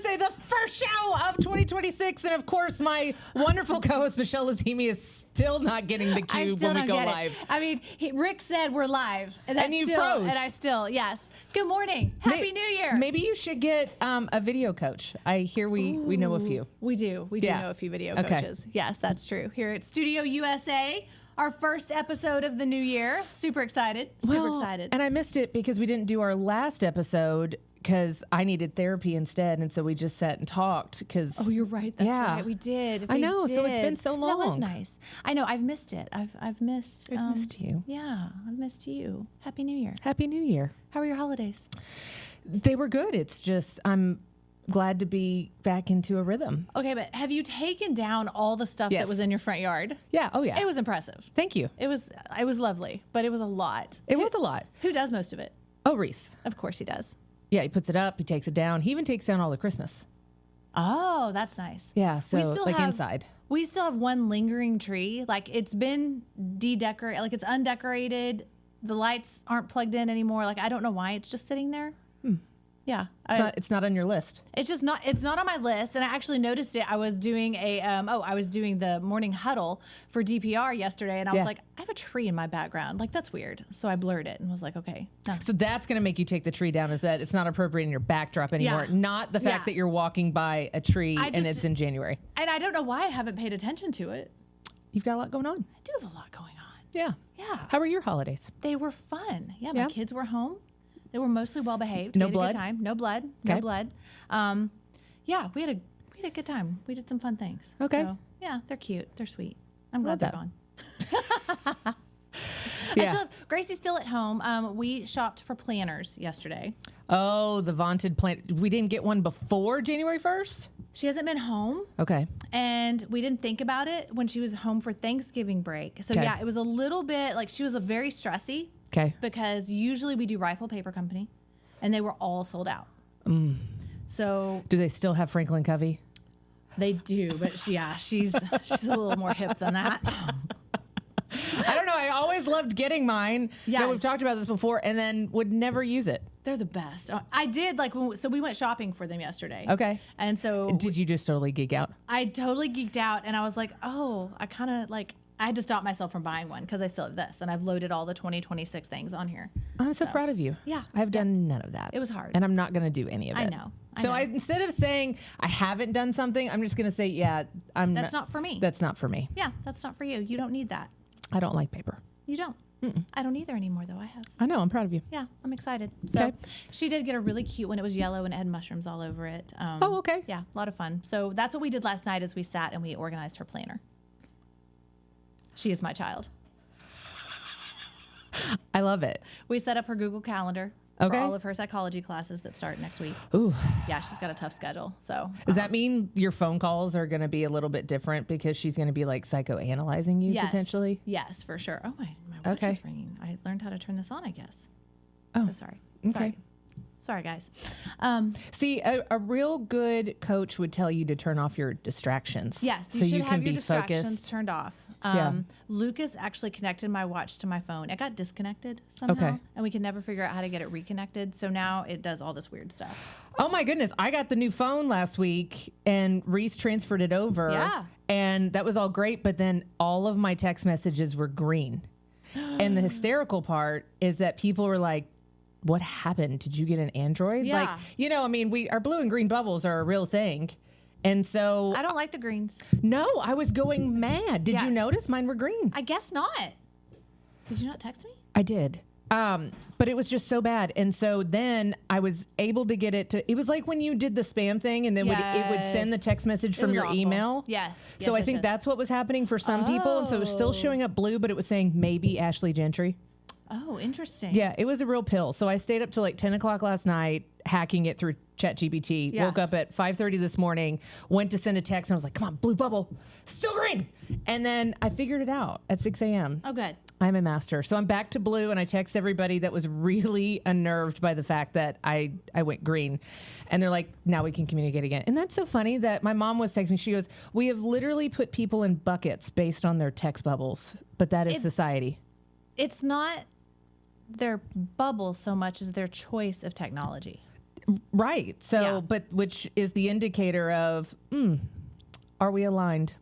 Wednesday, the first show of 2026. And of course, my wonderful co-host, Michelle Lazimi, is still not getting the cube when we go live. I mean, Rick said we're live. And you froze. And I still, yes. Good morning. Happy New Year. Maybe you should get a video coach. I hear we know a few. We do. We do know a few video coaches. Yes, that's true. Here at Studio USA. Our first episode of the new year. Super excited. Super excited. And I missed it because we didn't do our last episode because I needed therapy instead. And so we just sat and talked because. Oh, you're right. That's right. We did. I know. So it's been so long. That was nice. I know. I've missed it. I've missed. I've missed you. Yeah. I've missed you. Happy New Year. Happy New Year. How were your holidays? They were good. It's just, I'm glad to be back into a rhythm. Okay, but have you taken down all the stuff that was in your front yard? Yeah. Oh, yeah. It was impressive. Thank you. It was lovely, but it was a lot. It was a lot. Who does most of it? Oh, Reese. Of course he does. Yeah, he puts it up, he takes it down. He even takes down all the Christmas. Oh, that's nice. Yeah, so like inside. We still have one lingering tree. Like it's been de-decorated, like it's undecorated. The lights aren't plugged in anymore. Like I don't know why it's just sitting there. Yeah. It's not on your list. It's not on my list. And I actually noticed it. I was doing I was doing the morning huddle for DPR yesterday. And I was like, I have a tree in my background. Like, that's weird. So I blurred it and was like, okay. No. So that's going to make you take the tree down, is that it's not appropriate in your backdrop anymore. Yeah. Not the fact that you're walking by a tree and it's in January. And I don't know why I haven't paid attention to it. You've got a lot going on. I do have a lot going on. Yeah. Yeah. How were your holidays? They were fun. Yeah. My kids were home. They were mostly well behaved. No we had blood? A good time. No blood. Okay. No blood. Yeah, we had a good time. We did some fun things. Okay. So, yeah, they're cute. They're sweet. I'm glad they're gone. Yeah. Gracie's still at home. We shopped for planners yesterday. Oh, the vaunted plan. We didn't get one before January 1st? She hasn't been home. Okay. And we didn't think about it when she was home for Thanksgiving break. So yeah, it was a little bit like she was a very stressy. Okay. Because usually we do Rifle Paper Company, and they were all sold out. So do they still have Franklin Covey? They do, but she's a little more hip than that. I don't know. I always loved getting mine. Yeah, we've talked about this before, and then would never use it. They're the best. I did so we went shopping for them yesterday. Okay. And so did you just totally geek out? I totally geeked out, and I was like, oh, I had to stop myself from buying one because I still have this, and I've loaded all the 2026 things on here. I'm so proud of you. Yeah. I've done none of that. It was hard. And I'm not going to do any of it. I know. So instead of saying I haven't done something, I'm just going to say, that's not for me. That's not for me. Yeah, that's not for you. You don't need that. I don't like paper. You don't. I don't either anymore, though. I have. I know. I'm proud of you. Yeah, I'm excited. So she did get a really cute one. It was yellow and it had mushrooms all over it. Oh, okay. Yeah, a lot of fun. So that's what we did last night as we sat and we organized her planner. She is my child. I love it. We set up her Google Calendar for all of her psychology classes that start next week. Ooh. Yeah, she's got a tough schedule. So does that mean your phone calls are going to be a little bit different because she's going to be like psychoanalyzing you potentially? Yes, for sure. Oh, my watch is ringing. I learned how to turn this on, I guess. Oh. So sorry. Okay. Sorry, guys. See, a real good coach would tell you to turn off your distractions. Yes, so you can your be distractions focused. Turned off. Yeah. Lucas actually connected my watch to my phone. It got disconnected somehow, and we could never figure out how to get it reconnected. So now it does all this weird stuff. Oh my goodness. I got the new phone last week and Reese transferred it over. Yeah. And that was all great. But then all of my text messages were green. And the hysterical part is that people were like, what happened? Did you get an Android? Yeah. Like, our blue and green bubbles are a real thing. And so I don't like the greens. No, I was going mad. Did you notice mine were green? I guess not. Did you not text me? I did. But it was just so bad. And so then I was able to get it to, it was like when you did the spam thing and then it would send the text message from your email. Yes. So I think that's what was happening for some people. And so it was still showing up blue, but it was saying maybe Ashley Gentry. Oh, interesting. Yeah, it was a real pill. So I stayed up till like 10 o'clock last night, hacking it through ChatGPT. Yeah. Woke up at 5:30 this morning, went to send a text, and I was like, come on, blue bubble, still green. And then I figured it out at 6 a.m. Oh, good. I'm a master. So I'm back to blue, and I text everybody that was really unnerved by the fact that I went green. And they're like, now we can communicate again. And that's so funny that my mom was texting me. She goes, we have literally put people in buckets based on their text bubbles, but that is society. It's not their bubble so much as their choice of technology. Right. So, Yeah. but which is the indicator of, are we aligned?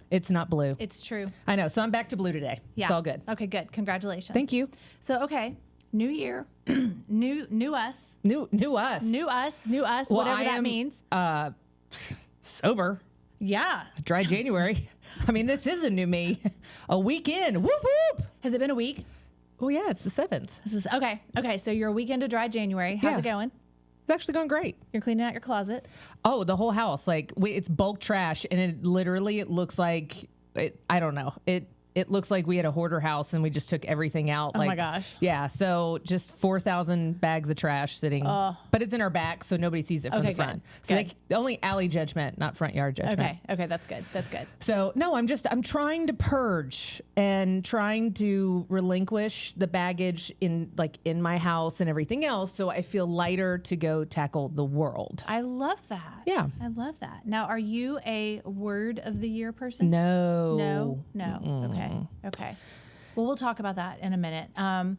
It's not blue. It's true. I know. So I'm back to blue today. Yeah. It's all good. Okay, good. Congratulations. Thank you. So, okay. New year, new us, New us. Well, whatever I that am, means. Sober. Yeah. Dry January. I mean, this is a new me. A weekend. Whoop whoop. Has it been a week? Oh yeah, it's the 7th. This is okay. Okay, so you're a weekend to dry January. How's Yeah. it going? It's actually going great. You're cleaning out your closet. Oh, the whole house. Like it's bulk trash, and it looks like I don't know. It looks like we had a hoarder house and we just took everything out. Oh like, my gosh. Yeah. So just 4,000 bags of trash sitting, but it's in our back, so nobody sees it from Okay, the front. good. So Good. only alley judgment, not front yard judgment. Okay. Okay, that's good. That's good. So no, I'm trying to purge and trying to relinquish the baggage in my house and everything else, so I feel lighter to go tackle the world. I love that. Yeah. I love that. Now, are you a word of the year person? No. No. Okay. Okay. Well, we'll talk about that in a minute.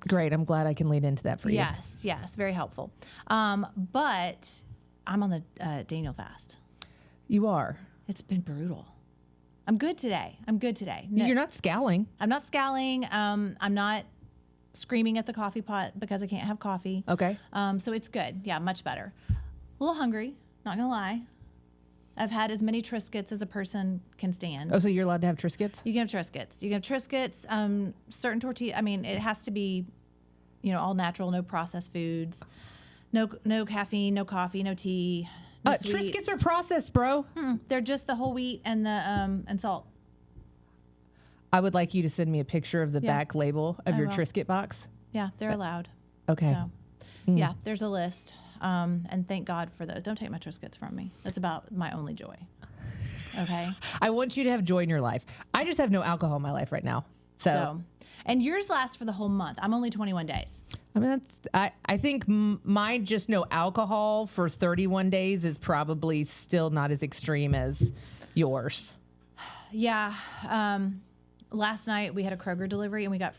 Great. I'm glad I can lean into that for you. Yes. Very helpful. But I'm on the Daniel fast. You are. It's been brutal. I'm good today. No, You're not scowling. I'm not scowling. I'm not screaming at the coffee pot because I can't have coffee. Okay. So it's good. Yeah, much better. A little hungry, not gonna lie. I've had as many Triscuits as a person can stand. Oh, so you're allowed to have Triscuits? You can have Triscuits. You can have Triscuits, certain tortilla. I mean, it has to be, all natural, no processed foods, no caffeine, no coffee, no tea. No sweets. Triscuits are processed, bro. They're just the whole wheat and the and salt. I would like you to send me a picture of the Yeah. back label of your will. Triscuit box. Yeah, they're allowed. Okay. So, yeah, there's a list. And thank God for those. Don't take my Triscuits from me. That's about my only joy. Okay. I want you to have joy in your life. I just have no alcohol in my life right now. So And yours lasts for the whole month. I'm only 21 days. I mean, I think mine just no alcohol for 31 days is probably still not as extreme as yours. Yeah. Last night we had a Kroger delivery and we got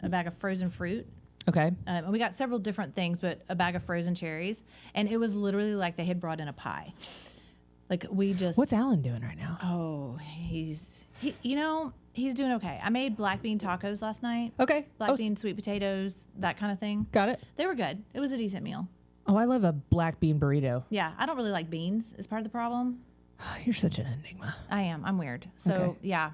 a bag of frozen fruit. Okay. And we got several different things, but a bag of frozen cherries. And it was literally like they had brought in a pie. Like we just. What's Alan doing right now? Oh, he's doing okay. I made black bean tacos last night. Okay. Black bean, sweet potatoes, that kind of thing. Got it. They were good. It was a decent meal. Oh, I love a black bean burrito. Yeah, I don't really like beans. Is part of the problem. You're such an enigma. I am. I'm weird. So Okay. yeah.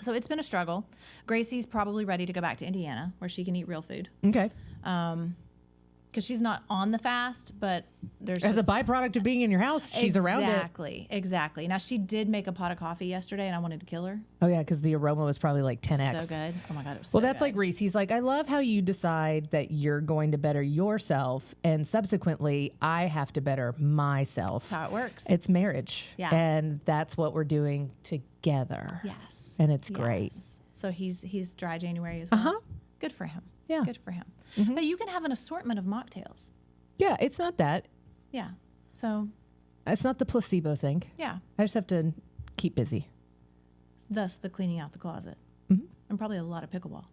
So it's been a struggle. Gracie's probably ready to go back to Indiana where she can eat real food. Okay. Because she's not on the fast, but there's As a just- byproduct of being in your house, she's around it. Exactly. Now she did make a pot of coffee yesterday, and I wanted to kill her. Oh yeah, because the aroma was probably like 10x. So good. Oh my god, it was Well, so that's good. like Reese. He's like, I love how you decide that you're going to better yourself, and subsequently, I have to better myself. That's how it works. It's marriage. Yeah. And that's what we're doing together. Yes. And it's great. Yes. So he's dry January as well. Uh-huh. Good for him. Yeah. Good for him. But you can have an assortment of mocktails. Yeah, it's not that. Yeah. So It's not the placebo thing. yeah. I just have to keep busy. Thus the cleaning out the closet. And probably a lot of pickleball.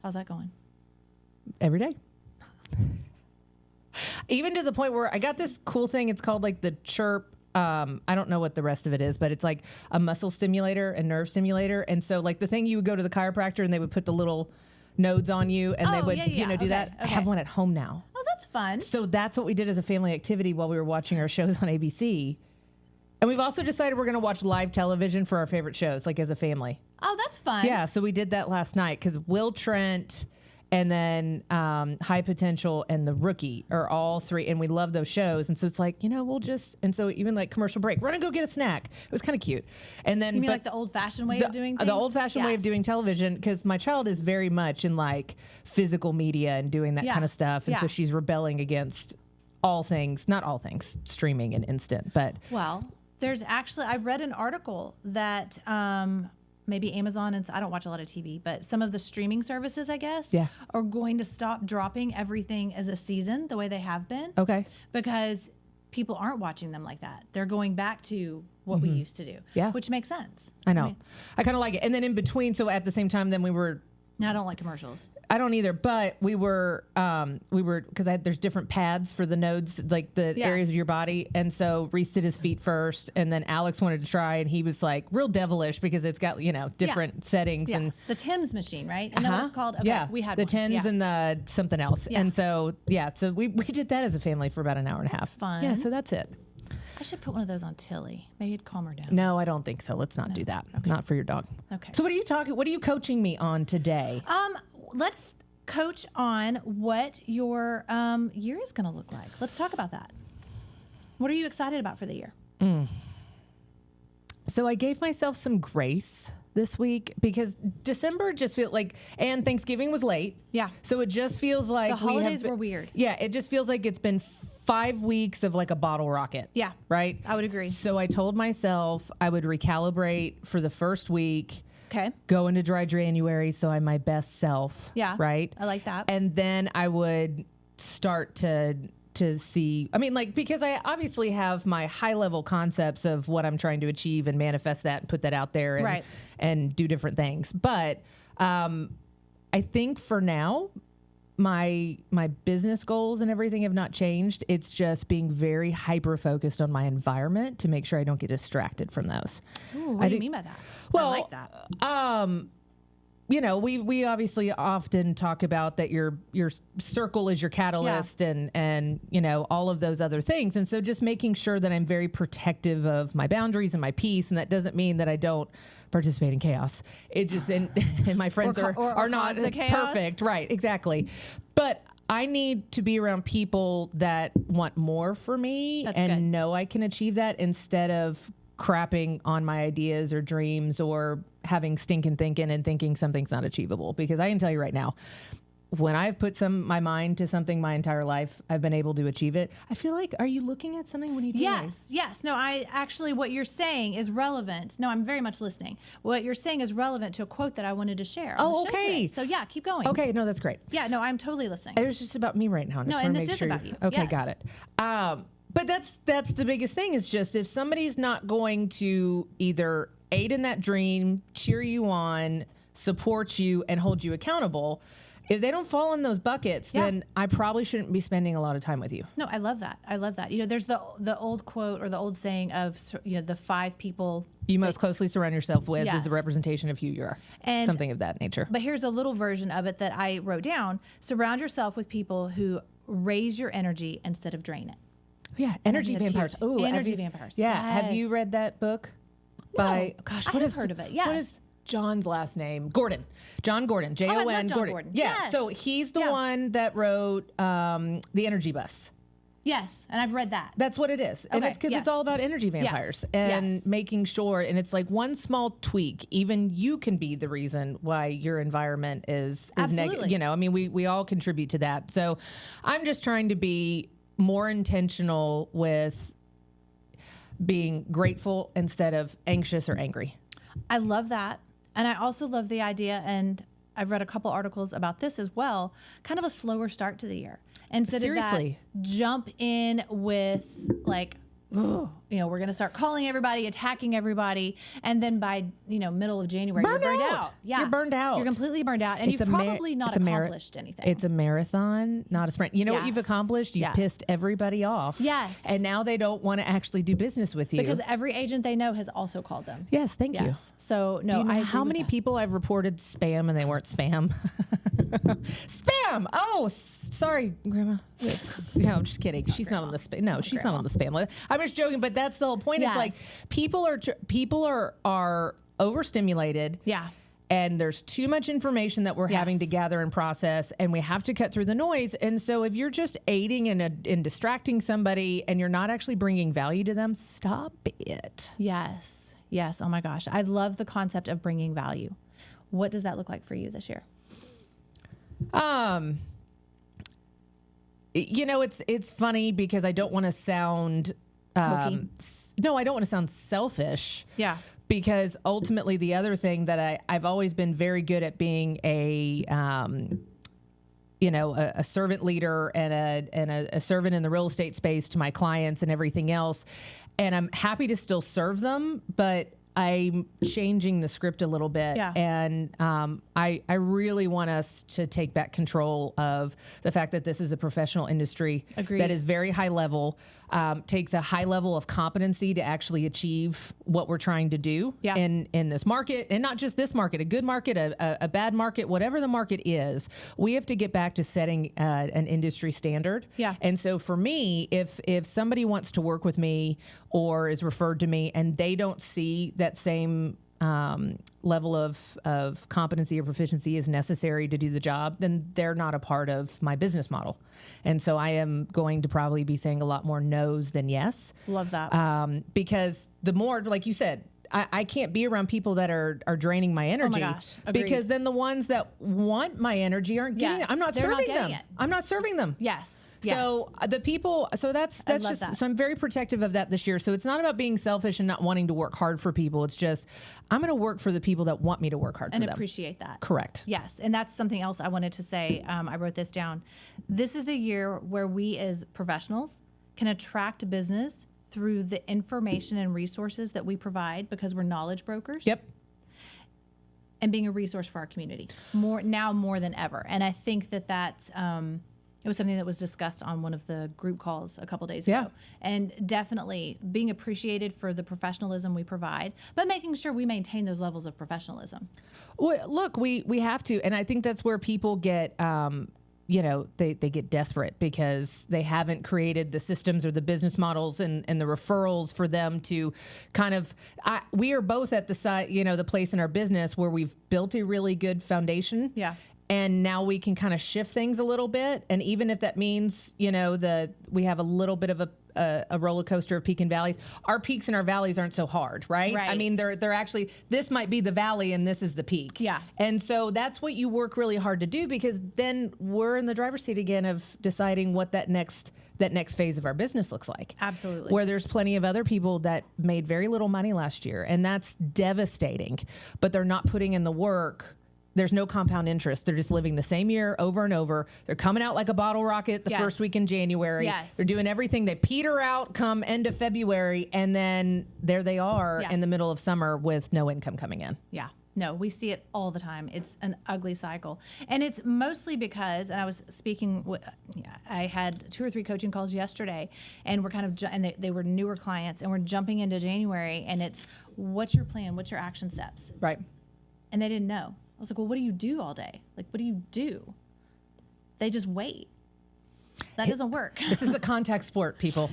How's that going? Every day. Even to the point where I got this cool thing. It's called like the Chirp. I don't know what the rest of it is, but it's like a muscle stimulator and nerve stimulator. And so like the thing you would go to the chiropractor and they would put the little nodes on you and they Oh, would, yeah. do Okay, that. I okay. have one at home now. Oh, that's fun. So that's what we did as a family activity while we were watching our shows on ABC. And we've also decided we're going to watch live television for our favorite shows, like as a family. Oh, that's fun. Yeah, so we did that last night because Will Trent and then High Potential and The Rookie are all three, and we love those shows. And so it's like, we'll just, and so even like commercial break, run and go get a snack. It was kind of cute. And then, You mean but like the old-fashioned way of doing things? the old-fashioned way of Yes. doing television, because my child is very much in like physical media and doing that Yeah. kind of stuff, and Yeah. so she's rebelling against all things, not all things, streaming and instant, but Well, there's actually, I read an article that maybe Amazon, and I don't watch a lot of TV, but some of the streaming services, I guess, Yeah. are going to stop dropping everything as a season the way they have been. okay. Because people aren't watching them like that. They're going back to what we used to do. Yeah. Which makes sense. I know. mean, I kind of like it. And then in between, so at the same time, then we were No, I don't like commercials. I don't either, but we were because there's different pads for the nodes, like the areas of your body. And so Reese did his feet first, and then Alex wanted to try, and he was like real devilish because it's got, different settings. Yeah. And the Tim's machine, right? And what it's called? Okay, yeah, we had the one. tens and the something else. Yeah. And so, so we did that as a family for about an hour and a half. fun. Yeah, so that's it. I should put one of those on Tilly. Maybe it'd calm her down. No, I don't think so. Let's not do that. Okay. Not for your dog. Okay. So what are you coaching me on today? Let's coach on what your year is going to look like. Let's talk about that. What are you excited about for the year? So I gave myself some grace this week because December just felt like, and Thanksgiving was late. Yeah. So it just feels like The holidays were weird. Yeah. It just feels like it's been 5 weeks of like a bottle rocket. Yeah. Right. I would agree. So I told myself I would recalibrate for the first week. Okay. Go into dry January so I'm my best self. Yeah. Right. I like that. And then I would start to see, because I obviously have my high level concepts of what I'm trying to achieve and manifest that and put that out there and, Right. and do different things. But I think for now, my business goals and everything have not changed. It's just being very hyper focused on my environment to make sure I don't get distracted from those. Ooh, what do you mean by that? Well, I like that. We obviously often talk about that your circle is your catalyst and all of those other things. And so just making sure that I'm very protective of my boundaries and my peace. And that doesn't mean that I don't participate in chaos. It just, and my friends are not cause the chaos. perfect. Right. Exactly. But I need to be around people that want more for me That's and good. know I can achieve that instead of crapping on my ideas or dreams or having stinking thinking and thinking something's not achievable. Because I can tell you right now, when I've put my mind to something my entire life, I've been able to achieve it. I feel like, are you looking at something when you do Yes. No, what you're saying is relevant. No, I'm very much listening. What you're saying is relevant to a quote that I wanted to share. On the show okay. today. So yeah, keep going. Okay, no, that's great. Yeah, no, I'm totally listening. It was just about me right now. I just No, wanna and make this is sure about you. Okay, Yes. got it. But that's the biggest thing is just if somebody's not going to either aid in that dream, cheer you on, support you, and hold you accountable, if they don't fall in those buckets, then I probably shouldn't be spending a lot of time with you. No, I love that. I love that. There's the old quote or the old saying of the 5 people You most closely surround yourself with Yes. is a representation of who you are. And- Something of that nature. But here's a little version of it that I wrote down. Surround yourself with people who raise your energy instead of drain it. Yeah, energy that's vampires. huge. Ooh, Energy vampires. Yeah, have you Yes. read that book? By gosh, I what have is heard of it, What yes. is John's last name? Gordon. John Gordon. Jon love Gordon. John Gordon. Yeah. Yes. So he's the Yeah. one that wrote The Energy Bus. Yes, and I've read that. That's what it is. And Okay, it's because yes. it's all about energy vampires and yes. making sure. And it's like one small tweak, even you can be the reason why your environment is negative. Absolutely. We all contribute to that. So I'm just trying to be more intentional with being grateful instead of anxious or angry. I love that. And I also love the idea, and I've read a couple articles about this as well, kind of a slower start to the year. Instead Seriously. of that, jump in with like, we're going to start calling everybody, attacking everybody. And then by, middle of January, Burn you're burned out. out. Yeah. You're burned out. You're completely burned out. And It's you've a probably not accomplished anything. It's a marathon, not a sprint. You know what you've Yes. accomplished? You've Yes. pissed everybody off. Yes. And now they don't want to actually do business with you. because every agent they know has also called them. yes, thank you. Yes. So, no, Do you know I agree how with many that. people I've reported spam and they weren't spam? Spam! Oh, sorry, Grandma. No, just kidding. She's not on the spam. No, she's not on the spam list. I'm just joking, but that's the whole point. It's like Yes. people are overstimulated. Yeah. And there's too much information that we're having to Yes. gather and process, and we have to cut through the noise. And so, if you're just aiding in distracting somebody, and you're not actually bringing value to them, stop it. Yes. Yes. Oh my gosh. I love the concept of bringing value. What does that look like for you this year? It's funny because I don't want to sound Hokey. no, I don't want to sound selfish. Yeah. Because ultimately, the other thing that I've always been very good at being a servant leader and a servant in the real estate space to my clients and everything else. And I'm happy to still serve them, but I'm changing the script a little bit. Yeah. And I really want us to take back control of the fact that this is a professional industry Agreed. that is very high level, takes a high level of competency to actually achieve what we're trying to do Yeah. in this market. And not just this market, a good market, a bad market, whatever the market is, we have to get back to setting an industry standard. Yeah. And so for me, if somebody wants to work with me or is referred to me and they don't see that same level of competency or proficiency is necessary to do the job, then they're not a part of my business model. And so I am going to probably be saying a lot more no's than yes. Love that. Because the more, like you said, I can't be around people that are draining my energy. gosh, agreed. Because then the ones that want my energy aren't getting Yes, it. I'm not they're not serving getting them. it. I'm not serving them. Yes. So the people, so that's love just, that. so I'm very protective of that this year. So it's not about being selfish and not wanting to work hard for people. It's just, I'm going to work for the people that want me to work hard and for them. appreciate that. Correct. Yes, and that's something else I wanted to say. I wrote this down. This is the year where we as professionals can attract business through the information and resources that we provide because we're knowledge brokers. Yep. And being a resource for our community more than ever. And I think that it was something that was discussed on one of the group calls a couple days Yeah. ago. And definitely being appreciated for the professionalism we provide, but making sure we maintain those levels of professionalism. Well, look, we have to, and I think that's where people get, they get desperate because they haven't created the systems or the business models and the referrals for them to kind of, we are both at the side, the place in our business where we've built a really good foundation. Yeah. And now we can kind of shift things a little bit. And even if that means, we have a little bit of a roller coaster of peak and valleys, our peaks and our valleys aren't so hard, right? Right. I mean, they're actually, this might be the valley and this is the peak. Yeah. And so that's what you work really hard to do, because then we're in the driver's seat again of deciding what that next phase of our business looks like. Absolutely. Where there's plenty of other people that made very little money last year, and that's devastating, but they're not putting in the work. There's no compound interest. They're just living the same year over and over. They're coming out like a bottle rocket the Yes. first week in January. Yes. They're doing everything. They peter out come end of February, and then there they are Yeah. in the middle of summer with no income coming in. Yeah. No, we see it all the time. It's an ugly cycle. And it's mostly because, and I was speaking, I had 2 or 3 coaching calls yesterday, and we're kind of, and they were newer clients, and we're jumping into January, and it's, what's your plan? What's your action steps? Right. And they didn't know. I was like, well, what do you do all day? Like, what do you do? They just wait. That doesn't work. This is a contact sport, people,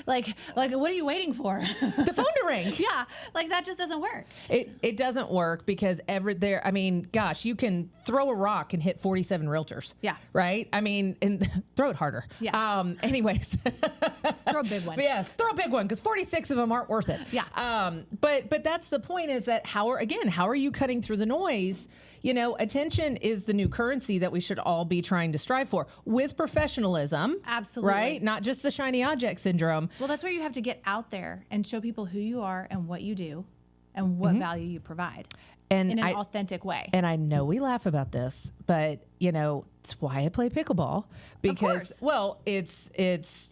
like, what are you waiting for? The phone to ring. Yeah, like that just doesn't work. It doesn't work because gosh, you can throw a rock and hit 47 realtors. Yeah. Right? I mean, and throw it harder. Yeah. Anyways. Throw a big one. But yeah, throw a big one because 46 of them aren't worth it. Yeah. But that's the point, is that how are you cutting through the noise? Attention is the new currency that we should all be trying to strive for with professionalism. Absolutely. Right? Not just the shiny object syndrome. Well, that's where you have to get out there and show people who you are and what you do and what value you provide And in an authentic way. And I know we laugh about this, but it's why I play pickleball, because course. well, it's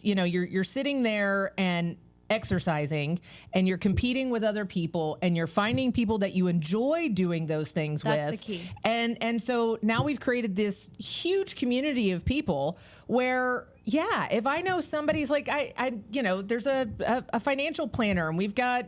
you're sitting there and exercising, and you're competing with other people, and you're finding people that you enjoy doing those things with. That's the key. And so now we've created this huge community of people where, yeah, if I know somebody's like, there's a financial planner, and we've got,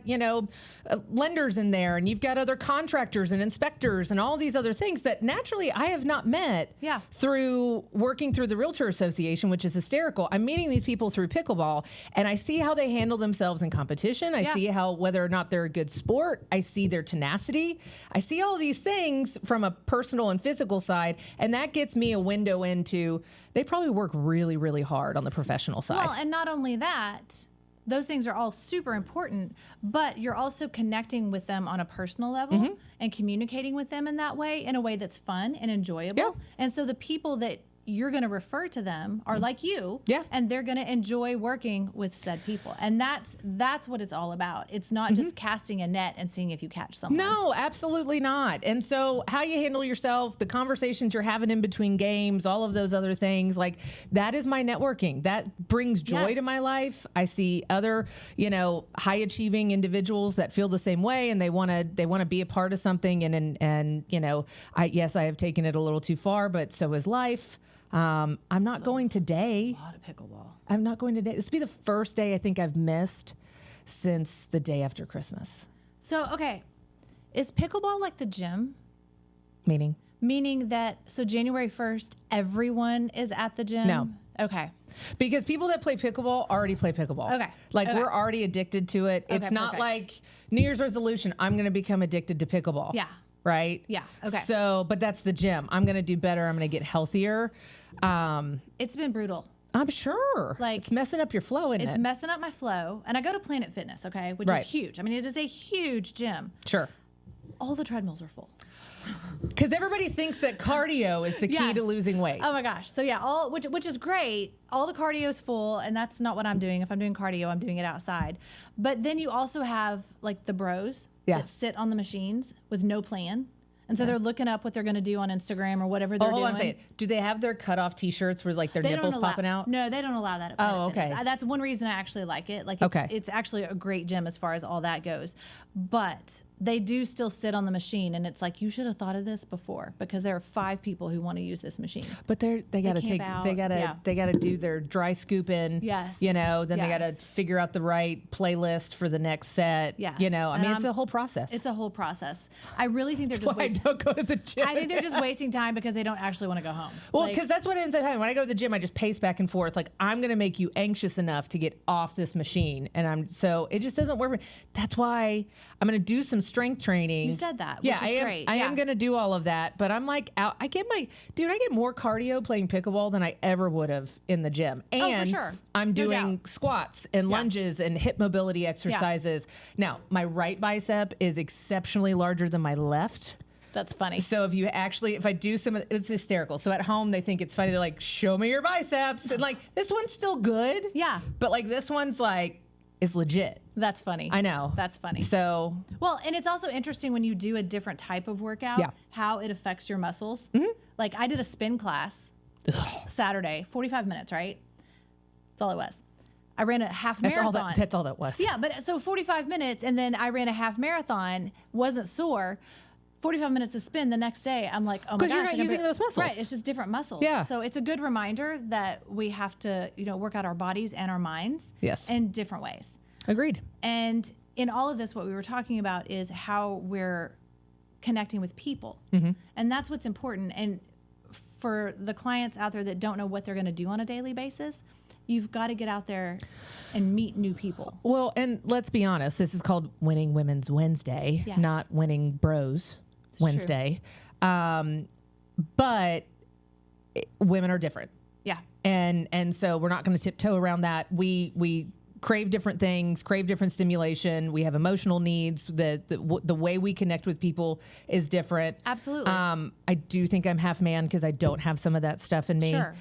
lenders in there, and you've got other contractors and inspectors and all these other things that naturally I have not met through working through the Realtor Association, which is hysterical. I'm meeting these people through pickleball, and I see how they handle themselves in competition. I see whether or not they're a good sport. I see their tenacity. I see all these things from a personal and physical side, and that gets me a window into, they probably work really, really hard on the professional side. Well, and not only that, those things are all super important, but you're also connecting with them on a personal level and communicating with them in that way, in a way that's fun and enjoyable. Yeah. And so the people that you're going to refer to them or like you, Yeah. and they're going to enjoy working with said people. And that's what it's all about. It's not just casting a net and seeing if you catch someone. No, absolutely not. And so how you handle yourself, the conversations you're having in between games, all of those other things, like that is my networking. That brings joy to my life. I see other, high achieving individuals that feel the same way, and they want to be a part of something. And I have taken it a little too far, but so is life. I'm not going today. A lot of pickleball. I'm not going today. This will be the first day I think I've missed since the day after Christmas. So, okay. Is pickleball like the gym? Meaning that, so January 1st, everyone is at the gym? No. Okay. Because people that play pickleball already play pickleball. Okay. We're already addicted to it. It's not perfect. like New Year's resolution, I'm going to become addicted to pickleball. Yeah. Right? Yeah. Okay. So, but that's the gym. I'm going to do better. I'm going to get healthier. It's been brutal. I'm sure. Like, it's messing up your flow, isn't it? It's messing up my flow. And I go to Planet Fitness, okay, which Right. is huge. I mean, it is a huge gym. Sure. All the treadmills are full. Because everybody thinks that cardio is the key to Yes. losing weight. Oh my gosh. So yeah, which is great. All the cardio is full, and that's not what I'm doing. If I'm doing cardio, I'm doing it outside. But then you also have like the bros Yeah. that sit on the machines with no plan. And so they're looking up what they're going to do on Instagram or whatever they're Hold doing. on a second. Do they have their cutoff T-shirts where like their They nipples don't allow, popping out? No, they don't allow that. At Oh, Planet Fitness. okay. That's one reason I actually like it. Like, it's actually a great gym as far as all that goes. But they do still sit on the machine, and it's like, you should have thought of this before, because there are 5 people who want to use this machine. But they gotta camp out, yeah. they gotta do their dry scooping. Yes. Then they gotta Yes. figure out the right playlist for the next set. Yes. I mean, it's a whole process. It's a whole process. I really think they're That's just why I wasting. don't go to the gym. I think they're just wasting time because they don't actually want to go home. Well, Like, because that's what ends up happening. When I go to the gym, I just pace back and forth. Like, I'm going to make you anxious enough to get off this machine. And so it just doesn't work. That's why I'm going to do some strength training. You said that, Yeah, which is I am, great. I Yeah. am going to do all of that. But I'm like, I get more cardio playing pickleball than I ever would have in the gym. And Oh, for sure. I'm No doing doubt. squats and lunges and hip mobility exercises. Now, my right bicep is exceptionally larger than my left. That's funny. So if I do it's hysterical. So at home, they think it's funny. They're like, show me your biceps. And like, this one's still good. Yeah. But like, this one's like, is legit. That's funny. I know. That's funny. So Well, and it's also interesting when you do a different type of workout, Yeah. how it affects your muscles. Like, I did a spin class Saturday, 45 minutes, right? That's all it was. I ran a half marathon. that's all that was. Yeah, but so 45 minutes, and then I ran a half marathon, wasn't sore. 45 minutes of spin the next day, I'm like, oh my gosh. 'Cause you're not I can using those muscles. Right, it's just different muscles. Yeah. So it's a good reminder that we have to, work out our bodies and our minds. Yes. In different ways. Agreed. And in all of this, what we were talking about is how we're connecting with people. And that's what's important. And for the clients out there that don't know what they're going to do on a daily basis, you've got to get out there and meet new people. Well, and let's be honest, this is called Winning Women's Wednesday, Yes. not Winning Bros Wednesday. But women are different. Yeah. And so we're not going to tiptoe around that. We crave different things, crave different stimulation. We have emotional needs. The way we connect with people is different. Absolutely. I do think I'm half man because I don't have some of that stuff in me. Sure.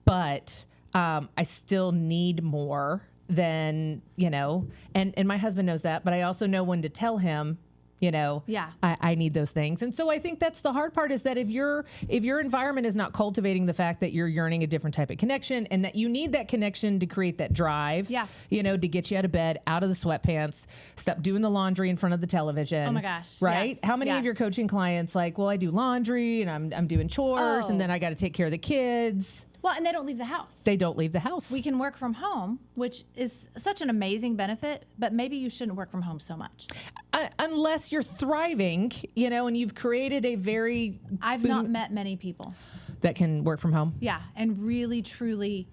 But I still need more than, and my husband knows that, but I also know when to tell him, Yeah. I need those things. And so I think that's the hard part, is that if your environment is not cultivating the fact that you're yearning a different type of connection, and that you need that connection to create that drive, Yeah. to get you out of bed, out of the sweatpants, stop doing the laundry in front of the television. Oh my gosh, Right? yes, How many of your yes. coaching clients like, well, I do laundry and I'm doing chores Oh. and then I got to take care of the kids. Well, and they don't leave the house. They don't leave the house. We can work from home, which is such an amazing benefit, but maybe you shouldn't work from home so much. Unless you're thriving, and you've created a very I've not met many people. that can work from home. Yeah, and really, truly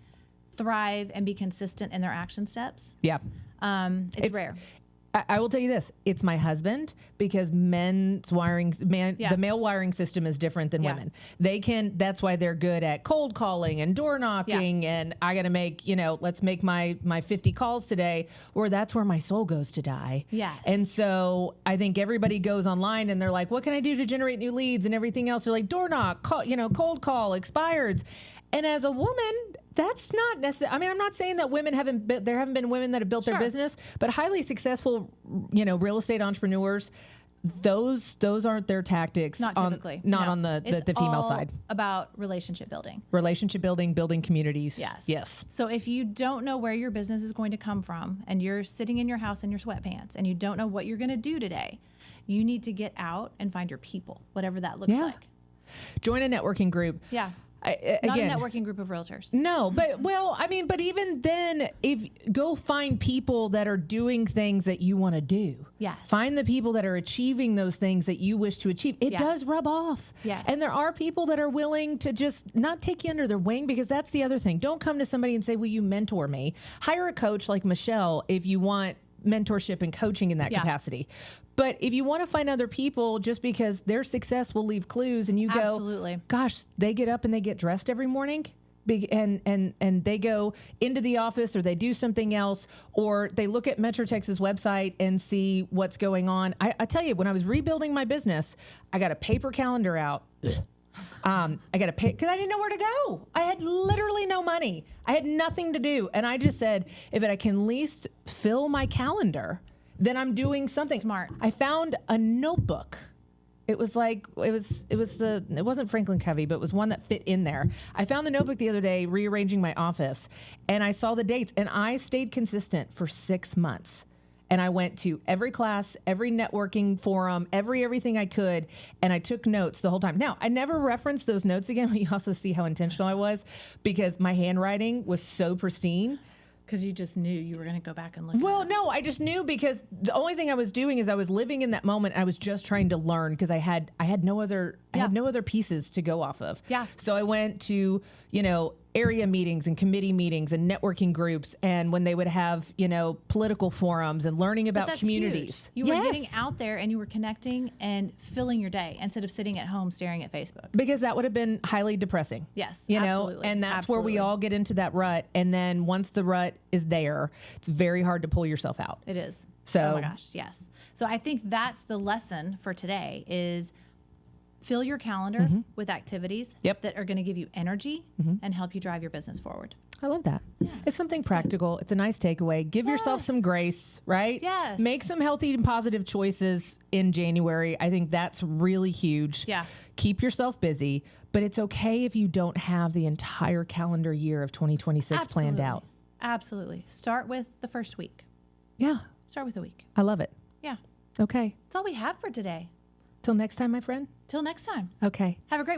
thrive and be consistent in their action steps. Yeah. It's rare. I will tell you this: it's my husband, because the male wiring system is different than Yeah. women. That's why they're good at cold calling and door knocking. And I got to make, let's make my 50 calls today, or that's where my soul goes to die. Yes. And so I think everybody goes online and they're like, what can I do to generate new leads and everything else? They're like, door knock, call, cold call, expireds. And as a woman, that's not necessary. I mean, I'm not saying that women there haven't been women that have built their business, but highly successful, real estate entrepreneurs, those aren't their tactics. Not typically. On the female all side. About relationship building. Relationship building, building communities. Yes. So if you don't know where your business is going to come from and you're sitting in your house in your sweatpants and you don't know what you're going to do today, you need to get out and find your people, whatever that looks like. Join a networking group. Yeah. Again, not a networking group of realtors. No, but even then, go find people that are doing things that you want to do. Yes. Find the people that are achieving those things that you wish to achieve. It does rub off. Yes. And there are people that are willing to just not take you under their wing, because that's the other thing. Don't come to somebody and say, will you mentor me? Hire a coach like Michelle if you want mentorship and coaching in that capacity. But if you want to find other people, just because their success will leave clues, and you go, gosh, they get up and they get dressed every morning, and they go into the office, or they do something else, or they look at Metro Texas website and see what's going on. I tell you, when I was rebuilding my business, I got a paper calendar out. I got to pay because I didn't know where to go. I had literally no money. I had nothing to do. And I just said, if I can at least fill my calendar, then I'm doing something. Smart. I found a notebook. It wasn't Franklin Covey, but it was one that fit in there. I found the notebook the other day, rearranging my office, and I saw the dates, and I stayed consistent for 6 months. And I went to every class, every networking forum, everything I could, and I took notes the whole time. Now, I never referenced those notes again, but you also see how intentional I was, because my handwriting was so pristine. Because you just knew you were going to go back and look. Well, no, I just knew, because the only thing I was doing is I was living in that moment. And I was just trying to learn, because I had no other pieces to go off of. Yeah. So I went to area meetings and committee meetings and networking groups, and when they would have political forums and learning about communities. Huge. You were getting out there and you were connecting and filling your day instead of sitting at home staring at Facebook. Because that would have been highly depressing. Yes, absolutely. And that's where we all get into that rut. And then once the rut is there, it's very hard to pull yourself out. It is. So, oh my gosh, yes. So I think that's the lesson for today is fill your calendar with activities that are going to give you energy and help you drive your business forward. I love that. Yeah, it's something practical. It's a nice takeaway. Give yourself some grace, right? Yes. Make some healthy and positive choices in January. I think that's really huge. Yeah. Keep yourself busy, but it's okay if you don't have the entire calendar year of 2026 planned out. Absolutely. Start with the first week. Yeah. Start with a week. I love it. Yeah. Okay. That's all we have for today. Till next time, my friend. Till next time. Okay. Have a great